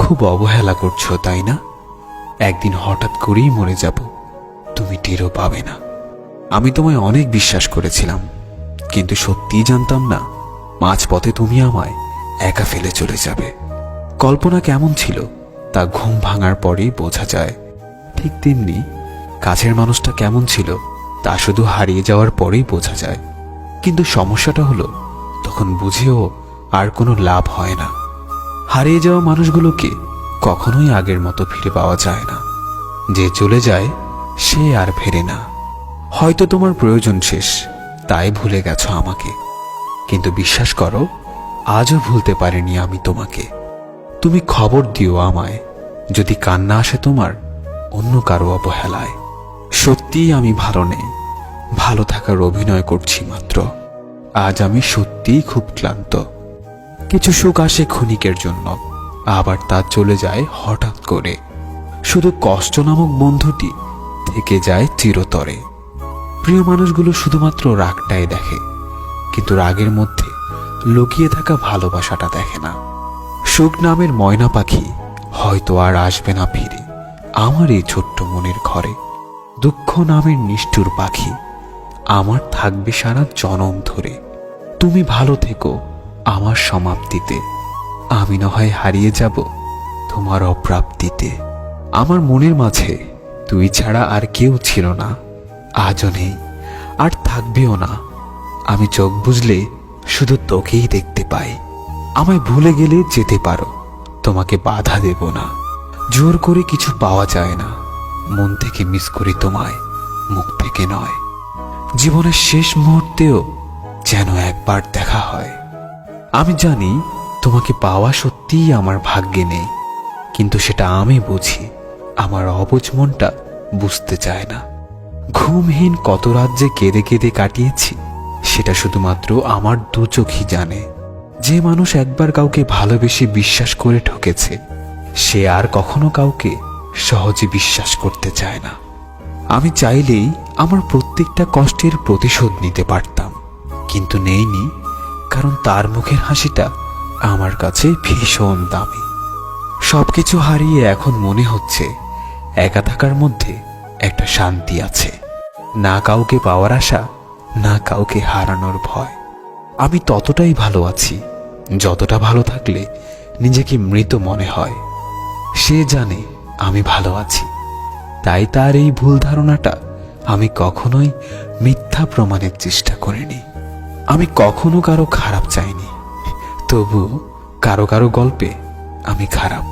খুব অবহেলা করছো, তাই না? একদিন হঠাৎ করেই মরে যাব, তুমি টেরও পাবে না। আমি তোমায় অনেক বিশ্বাস করেছিলাম, কিন্তু সত্যিই জানতাম না মাঝপথে তুমি আমায় একা ফেলে চলে যাবে। কল্পনা কেমন ছিল তা ঘুম ভাঙার পরেই বোঝা যায়, ঠিক তেমনি কাছের মানুষটা কেমন ছিল তা শুধু হারিয়ে যাওয়ার পরেই বোঝা যায়। কিন্তু সমস্যাটা হলো, তখন বুঝেও আর কোনো লাভ হয় না। হারিয়ে যাওয়া মানুষগুলোকে কখনোই আগের মতো ফিরে পাওয়া যায় না। যে চলে যায় সে আর ফেরে না। হয়তো তোমার প্রয়োজন শেষ, তাই ভুলে গেছো আমাকে, কিন্তু বিশ্বাস করো, আজও ভুলতে পারিনি আমি তোমাকে। তুমি খবর দিও আমায় যদি কান্না আসে তোমার অন্য কারো অবহেলায়। সত্যিই আমি ভালো নেই, ভালো থাকার অভিনয় করছি মাত্র। আজ আমি সত্যিই খুব ক্লান্ত। কিছু সুখ আসে ক্ষণিকের জন্য, আবার তা চলে যায় হঠাৎ করে। শুধু কষ্ট নামক বন্ধুটি থেকে যায় চিরতরে। প্রিয় মানুষগুলো শুধুমাত্র রাগটাই দেখে, কিন্তু রাগের মধ্যে লুকিয়ে থাকা ভালোবাসাটা দেখে না। সুখ নামের ময়না পাখি হয়তো আর আসবে না ফিরে আমার এই ছোট্ট মনের ঘরে। দুঃখ নামের নিষ্ঠুর পাখি আমার থাকবে সারা জনম ধরে। তুমি ভালো থেকো আমার সমাপ্তিতে, আমি না হয় হারিয়ে যাব তোমার অপ্রাপ্তিতে। আমার মনের মাঝে তুই ছাড়া আর কেউ ছিল না, আজও নেই আর থাকবেও না। আমি চোখ বুঝলে শুধু তোকেই দেখতে পাই। আমায় ভুলে গেলে যেতে পারো, তোমাকে বাধা দেব না। জোর করে কিছু পাওয়া যায় না, মন থেকে মিস করি তোমায়, মুখ থেকে নয়। জীবনের শেষ মুহূর্তেও যেন একবার দেখা হয়। আমি জানি তোমাকে পাওয়া সত্যিই আমার ভাগ্যে নেই, কিন্তু সেটা আমি বুঝি, আমার অবুঝ মনটা বুঝতে চায় না। ঘুমহীন কত রাত যে কেঁদে কেঁদে কাটিয়েছি সেটা শুধুমাত্র আমার দু চোখই জানে। যে মানুষ একবার কাউকে ভালোবেসে বিশ্বাস করে ঠকেছে, সে আর কখনো কাউকে সহজে বিশ্বাস করতে চায় না। আমি চাইলেই আমার প্রত্যেকটা কষ্টের প্রতিশোধ নিতে পারতাম, কিন্তু নেইনি, কারণ তার মুখের হাসিটা আমার কাছে ভীষণ দামি। সবকিছু হারিয়ে এখন মনে হচ্ছে একা থাকার মধ্যে একটা শান্তি আছে। না কাউকে পাওয়ার আশা, না কাউকে হারানোর ভয়। আমি ততটাই ভালো আছি যতটা ভালো থাকলে নিজেকে মৃত মনে হয়। সে জানে আমি ভালো আছি, তাই তার এই ভুল ধারণাটা আমি কখনোই মিথ্যা প্রমাণের চেষ্টা করিনি। আমি কখনো কারো খারাপ চাইনি, তবু কারো কারো গল্পে আমি খারাপ।